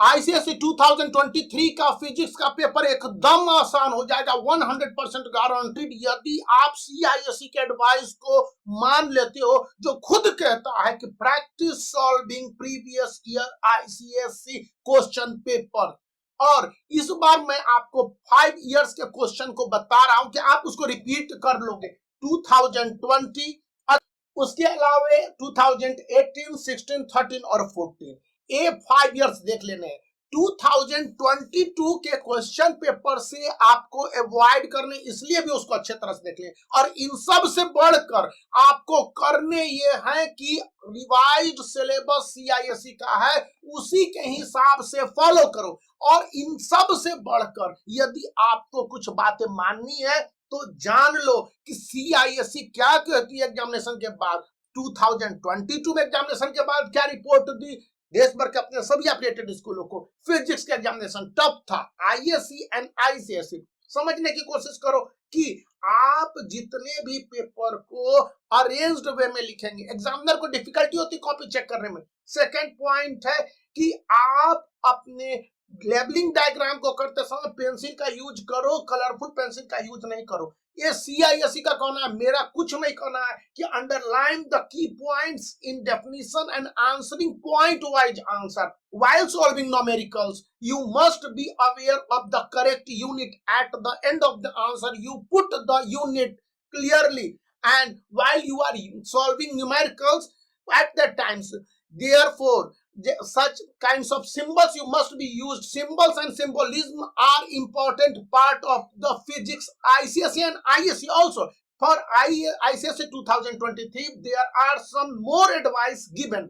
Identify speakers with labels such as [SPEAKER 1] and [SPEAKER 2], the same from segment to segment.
[SPEAKER 1] ICSE 2023 का physics का paper एकदम आसान हो जाएगा, 100% गारंटीड, यदि आप सीआईएसई के एडवाइस को मान लेते हो, जो खुद कहता है कि practice solving previous year ICSE question paper. और इस बार मैं आपको 5 इयर्स के क्वेश्चन को बता रहा हूं कि आप उसको रिपीट कर लोगे 2020, उसके अलावा 2018, 16, 13 और 14, ये 5 इयर्स देख लेने हैं। 2022 के क्वेश्चन पेपर से आपको अवॉइड करने, इसलिए भी उसको अच्छे तरह से देख लें। और इन सब से बढ़कर आपको करने ये है कि रिवाइज्ड सिलेबस सीआईएसई का है, उसी के हिसाब से फॉलो करो। और इन सब से बढ़कर यदि आपको कुछ बातें माननी है तो जान लो कि सीआईएसई क्या कहती है एग्जामिनेशन के बाद। 2022 में एग्जामिनेशन के बाद क्या रिपोर्ट दी देश भर के अपने सभी अपडेटेड स्कूलों को? फिजिक्स का एग्जामिनेशन टफ था, आईएससी एंड आईसीएसई। समझने की कोशिश करो कि आप जितने भी पेपर को अरेंज्ड वे में लिखेंगे, एग्जामिनर को डिफिकल्टी होती कॉपी चेक करने में। सेकंड पॉइंट है कि आप अपने लेबलिंग डायग्राम को करते समय पेंसिल का यूज करो, कलरफुल पेंसिल का यूज नहीं करो। ये सीआईएसई का कहना है, मेरा कुछ नहीं कहना है कि underline the key points in definition and answering point wise answer while solving numericals. You must be aware of the correct unit at the end of the answer. You put the unit clearly, and while you are solving numericals at that times, therefore such kinds of symbols you must be used. Symbols and symbolism are important part of the physics ICSE and ISE also. For ICSE 2023 there are some more advice given.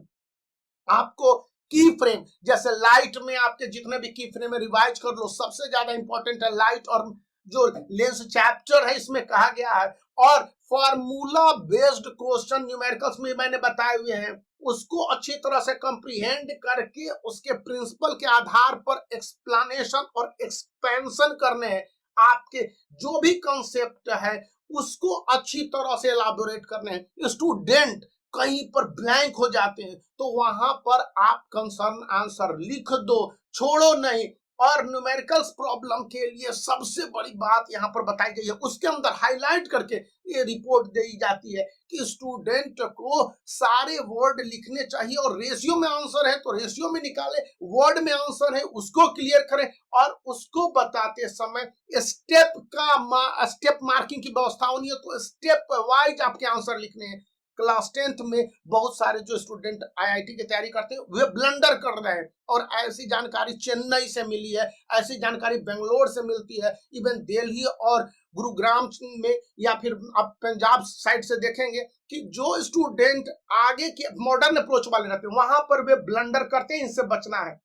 [SPEAKER 1] आपको की frame, जैसे light में आपके जितने भी की frame में revise कर लो, सबसे ज्यादा इंपॉर्टेंट है लाइट, और जो लेंस चैप्टर है इसमें कहा गया है। और फॉर्मूला बेस्ड क्वेश्चन न्यूमेरिकल्स में मैंने बताए हुए हैं, उसको अच्छी तरह से कंप्रीहेंड करके उसके प्रिंसिपल के आधार पर एक्सप्लेनेशन और एक्सपेंशन करने हैं। आपके जो भी कंसेप्ट है उसको अच्छी तरह से एलाबोरेट करने हैं। स्टूडेंट कहीं पर ब्लैंक हो जाते हैं तो वहां पर आप कंसर्न आंसर लिख दो, छोड़ो नहीं। और न्यूमेरिकल्स प्रॉब्लम के लिए सबसे बड़ी बात यहां पर बताई गई है, उसके अंदर हाईलाइट करके ये रिपोर्ट दी जाती है कि स्टूडेंट को सारे वर्ड लिखने चाहिए, और रेशियो में आंसर है तो रेशियो में निकाले, वर्ड में आंसर है उसको क्लियर करें, और उसको बताते समय स्टेप मार्किंग की व्यवस्था होनी है तो स्टेप वाइज आपके आंसर लिखने हैं। क्लास 10th में बहुत सारे जो स्टूडेंट आईआईटी की तैयारी करते हैं वे ब्लंडर कर रहे हैं, और ऐसी जानकारी चेन्नई से मिली है, ऐसी जानकारी बेंगलोर से मिलती है, इवन दिल्ली और गुरुग्राम में, या फिर आप पंजाब साइड से देखेंगे कि जो स्टूडेंट आगे के मॉडर्न अप्रोच वाले रहते हैं वहां पर वे ब्लंडर करते हैं, इनसे बचना है।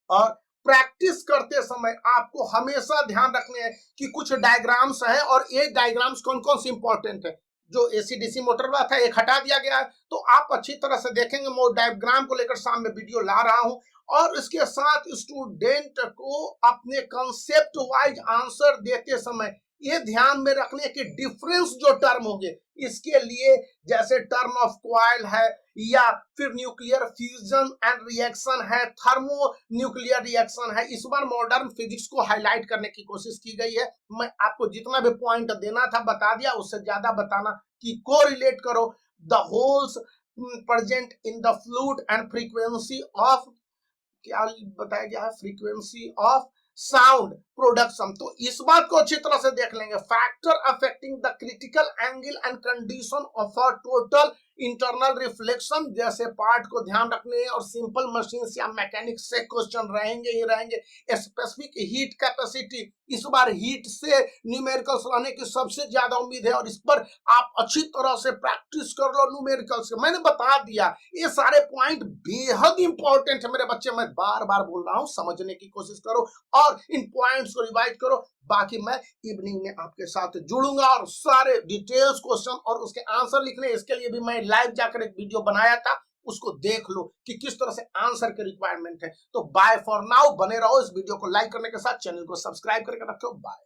[SPEAKER 1] और प्रैक्टिस करते समय आपको हमेशा ध्यान रखने हैं कि कुछ डायग्राम्स है, और ये डायग्राम्स कौन कौन से इंपॉर्टेंट है। जो एसी-डीसी मोटर वाला था एक हटा दिया गया है, तो आप अच्छी तरह से देखेंगे। मैं डायग्राम को लेकर सामने वीडियो ला रहा हूं, और इसके साथ स्टूडेंट को अपने कंसेप्ट वाइज आंसर देते समय ये ध्यान में रखने की डिफरेंस जो टर्म होंगे इसके लिए, जैसे टर्म ऑफ कॉइल है, या फिर न्यूक्लियर फ्यूजन एंड रिएक्शन है, थर्मो न्यूक्लियर रिएक्शन है। इस बार मॉडर्न फिजिक्स को हाईलाइट करने की कोशिश की गई है। मैं आपको जितना भी पॉइंट देना था बता दिया, उससे ज्यादा बताना कि को रिलेट करो the holes present in the fluid and frequency of, क्या बताया गया है, फ्रीक्वेंसी ऑफ साउंड प्रोडक्शन। तो इस बात को अच्छी तरह से देख लेंगे। Factor affecting the critical angle and condition of a total internal reflection जैसे पार्ट को ध्यान रखने हैं, और सिंपल मशीन या मैकेनिक्स से क्वेश्चन रहेंगे ही रहेंगे। स्पेसिफिक हीट कैपेसिटी, इस बार हीट से न्यूमेरिकल्स रहने की सबसे ज्यादा उम्मीद है, और इस पर आप अच्छी तरह से प्रैक्टिस कर लो न्यूमेरिकल्स। मैंने बता दिया ये सारे पॉइंट बेहद इंपॉर्टेंट है मेरे बच्चे, मैं बार बार बोल रहा हूं, समझने की कोशिश करो और इन पॉइंट्स को रिवाइज करो। बाकी मैं इवनिंग में आपके साथ जुड़ूंगा, और सारे डिटेल्स क्वेश्चन और उसके आंसर लिखने, इसके लिए भी मैं लाइव जाकर एक वीडियो बनाया था, उसको देख लो कि किस तरह से आंसर के रिक्वायरमेंट है। तो बाय फॉर नाउ, बने रहो इस वीडियो को लाइक करने के साथ, चैनल को सब्सक्राइब करके रखो। बाय।